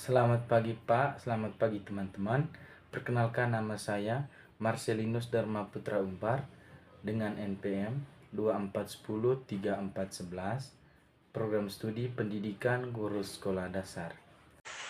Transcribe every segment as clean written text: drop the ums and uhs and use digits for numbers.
Selamat pagi Pak, selamat pagi teman-teman. Perkenalkan nama saya Marcelinus Dharma Putra Umpar dengan NPM 24103411, Program Studi Pendidikan Guru Sekolah Dasar.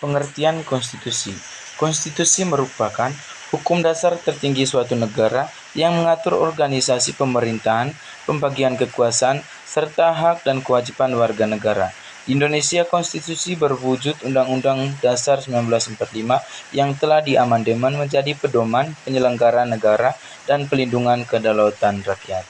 Pengertian konstitusi. Konstitusi merupakan hukum dasar tertinggi suatu negara yang mengatur organisasi pemerintahan, pembagian kekuasaan, serta hak dan kewajiban warga negara. Di Indonesia, konstitusi berwujud Undang-Undang Dasar 1945 yang telah diamandemen menjadi pedoman penyelenggaraan negara dan pelindungan kedaulatan rakyat.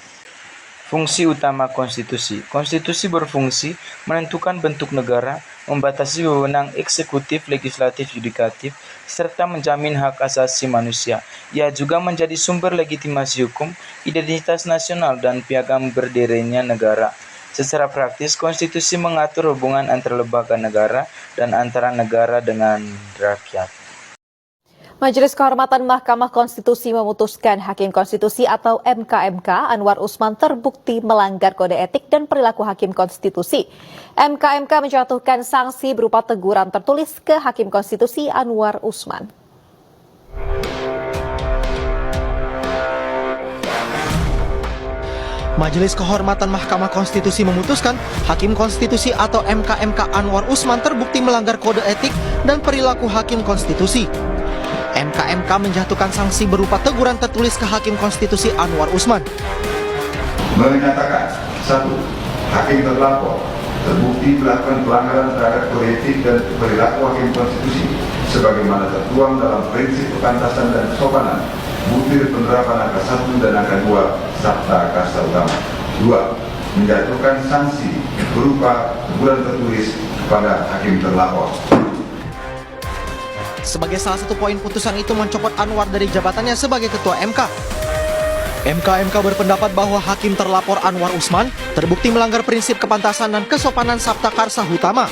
Fungsi utama konstitusi. Konstitusi berfungsi menentukan bentuk negara, membatasi wewenang eksekutif, legislatif, yudikatif, serta menjamin hak asasi manusia. Ia juga menjadi sumber legitimasi hukum, identitas nasional, dan piagam berdirinya negara. Secara praktis, konstitusi mengatur hubungan antara lembaga negara dan antara negara dengan rakyat. Majelis Kehormatan Mahkamah Konstitusi memutuskan Hakim Konstitusi atau MKMK Anwar Usman terbukti melanggar kode etik dan perilaku Hakim Konstitusi. MKMK menjatuhkan sanksi berupa teguran tertulis ke Hakim Konstitusi Anwar Usman. Majelis Kehormatan Mahkamah Konstitusi memutuskan Hakim Konstitusi atau MKMK Anwar Usman terbukti melanggar kode etik dan perilaku Hakim Konstitusi. MKMK menjatuhkan sanksi berupa teguran tertulis ke Hakim Konstitusi Anwar Usman. Menyatakan, 1. Hakim terlapor terbukti melakukan pelanggaran terhadap kode etik dan perilaku Hakim Konstitusi sebagaimana tertuang dalam prinsip kepantasan dan kesopanan butir penerapan angka 1 dan angka 2 Sabta Karsa Utama. 2. Menjatuhkan sanksi berupa teguran tertulis kepada Hakim terlapor. Sebagai salah satu poin putusan itu mencopot Anwar dari jabatannya sebagai Ketua MK. MKMK berpendapat bahwa Hakim terlapor Anwar Usman terbukti melanggar prinsip kepantasan dan kesopanan Sabta Karsa Utama.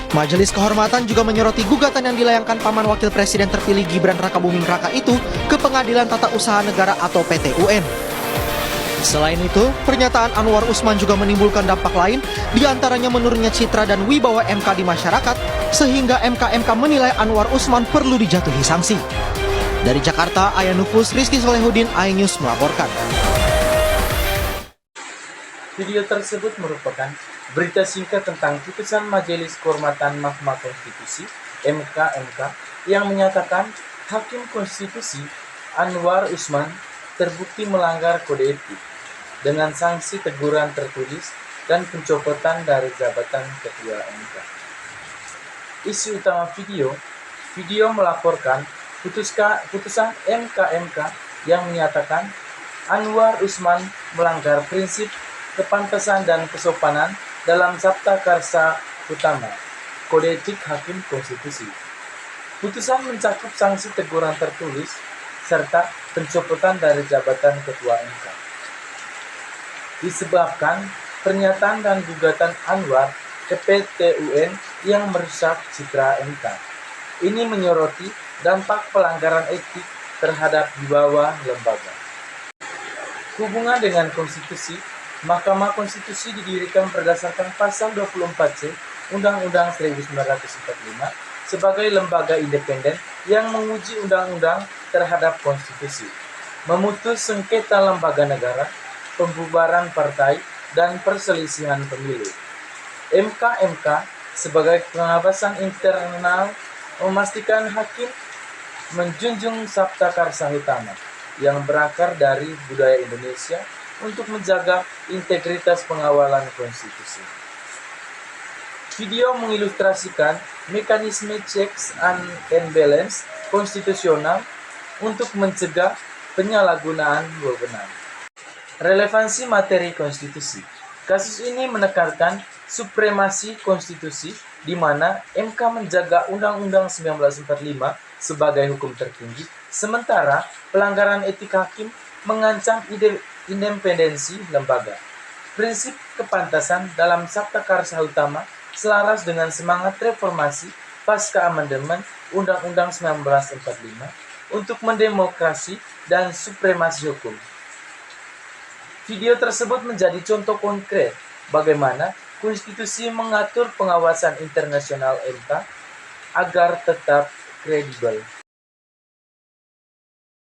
Majelis Kehormatan juga menyoroti gugatan yang dilayangkan Paman Wakil Presiden terpilih Gibran Rakabuming Raka itu ke Pengadilan Tata Usaha Negara atau PT UN. Selain itu, pernyataan Anwar Usman juga menimbulkan dampak lain, diantaranya menurunnya citra dan wibawa MK di masyarakat, sehingga MKMK menilai Anwar Usman perlu dijatuhi sanksi. Dari Jakarta, Ayah Nufus, Rizky Solehudin, iNews melaporkan. Video tersebut merupakan berita singkat tentang putusan Majelis Kehormatan Mahkamah Konstitusi (MKMK) yang menyatakan Hakim Konstitusi Anwar Usman terbukti melanggar kode etik dengan sanksi teguran tertulis dan pencopotan dari jabatan Ketua MK. Isi utama video melaporkan putusan MKMK yang menyatakan Anwar Usman melanggar prinsip kepantasan dan kesopanan dalam Sabta Karsa Utama, Kode Etik Hakim Konstitusi. Putusan mencakup sanksi teguran tertulis serta pencopotan dari jabatan Ketua MK. Disebabkan pernyataan dan gugatan Anwar ke PT UN yang merusak citra MK. Ini menyoroti dampak pelanggaran etik terhadap wibawa lembaga. Hubungan dengan konstitusi, Mahkamah Konstitusi didirikan berdasarkan Pasal 24C Undang-Undang 1945 sebagai lembaga independen yang menguji undang-undang terhadap konstitusi, memutus sengketa lembaga negara, pembubaran partai, dan perselisihan pemilu. MKMK sebagai pengawasan internal memastikan hakim menjunjung Sabta Karsa Utama yang berakar dari budaya Indonesia untuk menjaga integritas pengawalan konstitusi. Video mengilustrasikan mekanisme checks and balance konstitusional untuk mencegah penyalahgunaan wewenang. Relevansi materi konstitusi. Kasus ini menekankan supremasi konstitusi di mana MK menjaga Undang-Undang 1945 sebagai hukum tertinggi, sementara pelanggaran etik hakim mengancam independensi lembaga. Prinsip kepantasan dalam Sabta Karsa Utama selaras dengan semangat reformasi pasca amandemen Undang-Undang 1945 untuk mendemokrasi dan supremasi hukum. Video tersebut menjadi contoh konkret bagaimana konstitusi mengatur pengawasan internasional MK agar tetap kredibel.